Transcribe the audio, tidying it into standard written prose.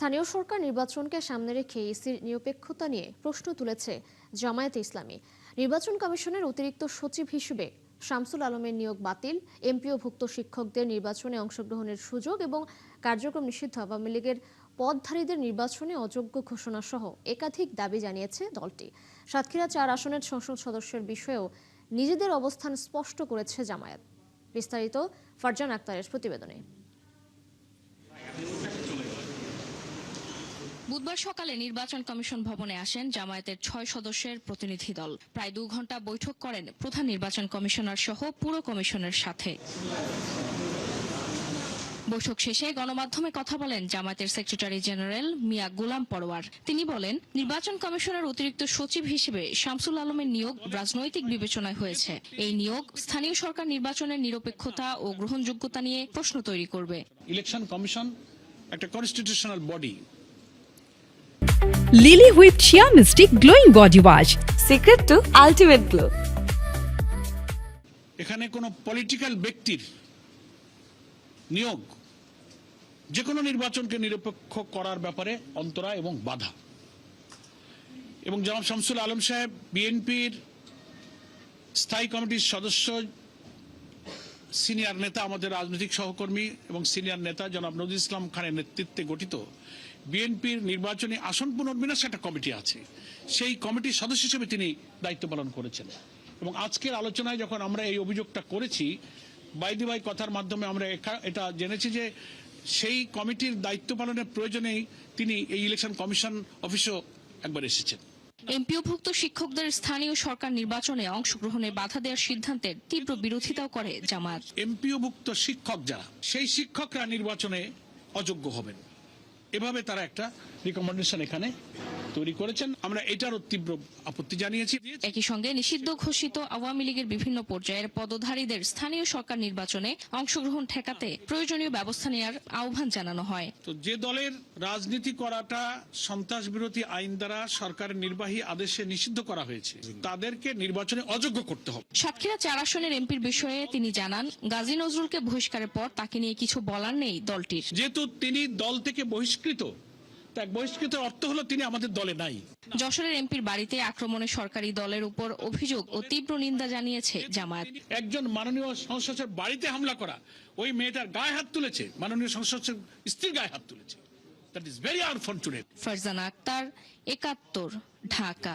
স্থানীয় সরকার নির্বাচনকে সামনে রেখে ইসির নিরপেক্ষতা নিয়ে প্রশ্ন তুলেছে জামায়াতে ইসলামী। নির্বাচন কমিশনের অতিরিক্ত সচিব হিসেবে শামসুল আলমের নিয়োগ বাতিল, এমপিওভুক্ত শিক্ষকদের নির্বাচনে অংশগ্রহণের সুযোগ এবং কার্যক্রম নিষিদ্ধ আওয়ামী লীগের পদধারীদের নির্বাচনে অযোগ্য ঘোষণা সহ একাধিক দাবি জানিয়েছে দলটি। সাতক্ষীরা ৪ আসনের সংসদ সদস্যের বিষয়েও নিজেদের অবস্থান স্পষ্ট করেছে জামায়াত। বিস্তারিত ফারজান আক্তারের প্রতিবেদনে। বুধবার সকালে নির্বাচন কমিশন ভবনে আসেন জামায়াতের ৬ সদস্যের প্রতিনিধি দল। প্রায় ২ ঘন্টা বৈঠক করেন প্রধান নির্বাচন কমিশনার সহ পুরো কমিশনের সাথে। বৈঠক শেষে গণমাধ্যমে কথা বলেন জামায়াতের সেক্রেটারি জেনারেল মিয়া গোলাম পরোয়ার। তিনি বলেন, নির্বাচন কমিশনের অতিরিক্ত সচিব হিসেবে শামসুল আলমের নিয়োগ রাজনৈতিক বিবেচনায় হয়েছে। এই নিয়োগ স্থানীয় সরকার নির্বাচনের নিরপেক্ষতা ও গ্রহণযোগ্যতা নিয়ে প্রশ্ন তৈরি করবে। ইলেকশন কমিশন একটা constitutional body. Lily whipped Shea Mystic glowing body wash. Secret to ultimate glow. এখানে কোনো পলিটিক্যাল ব্যক্তির নিয়োগ যে কোনো নির্বাচনকে নিরপেক্ষ করার ব্যাপারে অন্তরা এবং বাধা। এবং জনাব শামসুল আলম সাহেব বিএনপির স্থায়ী কমিটির সদস্য, সিনিয়র নেতা, আমাদের রাজনৈতিক সহকর্মী এবং সিনিয়র নেতা জনাব নজরুল ইসলাম খানের নেতৃত্বে গঠিত বিএনপির নির্বাচনী আসন পুনর্বিন্যাস একটা কমিটি আছে। সেই কমিটির সদস্য হিসেবে তিনি দায়িত্ব পালন করেছেন। এবং আজকের আলোচনায় যখন আমরা এই অভিযোগটা করেছি, বাইদি ভাই কথার মাধ্যমে আমরা এটা জেনেছি যে সেই কমিটির দায়িত্ব পালনের প্রয়োজনেই তিনি এই ইলেকশন কমিশন অফিসেও একবার এসেছেন। এমপিওভুক্ত শিক্ষকদের স্থানীয় সরকার নির্বাচনে অংশগ্রহণে বাধা দেওয়ার সিদ্ধান্তের তীব্র বিরোধিতাও করে জামায়াত। এমপিওভুক্ত শিক্ষক যারা, সেই শিক্ষকরা নির্বাচনে অযোগ্য হবেন, এভাবে তারা একটা রিকমেন্ডেশন এখানে তৈরি করেছেন। আমরা এটারও তীব্র আপত্তি জানিয়েছি। একই সঙ্গে নিষিদ্ধ ঘোষিত আওয়ামী লীগের বিভিন্ন পর্যায়ের পদধারীদের স্থানীয় সরকার নির্বাচনে অংশগ্রহণ ঠেকাতে প্রয়োজনীয় ব্যবস্থা নেওয়ার আহ্বান জানানো হয়। তো যে দলের রাজনীতি করাটা সন্ত্রাস বিরোধী আইন দ্বারা সরকারের নির্বাহী আদেশে নিষিদ্ধ করা হয়েছে, তাদেরকে নির্বাচনে অযোগ্য করতে হবে। সাতক্ষীরা ৪ আসনের এমপির বিষয়ে তিনি জানান, গাজী নজরুলকে বহিষ্কারের পর তাকে নিয়ে কিছু বলার নেই দলটির। যেহেতু তিনি দল থেকে বহিষ্কৃত, তাই বহিষ্কৃতের অর্থ হলো তিনি আমাদের দলে নাই। যশোরের এমপির বাড়িতে আক্রমণে সরকারি দলের উপর অভিযোগ ও তীব্র নিন্দা জানিয়েছে জামায়াত। একজন মাননীয় সংসদ সদস্যের বাড়িতে হামলা করা, ওই মেয়েটার গায়ে হাত তুলেছে, মাননীয় সংসদ সদস্যের স্ত্রীর গায়ে হাত তুলেছে। That is very unfortunate. Farzana Akter, ৭১, Dhaka.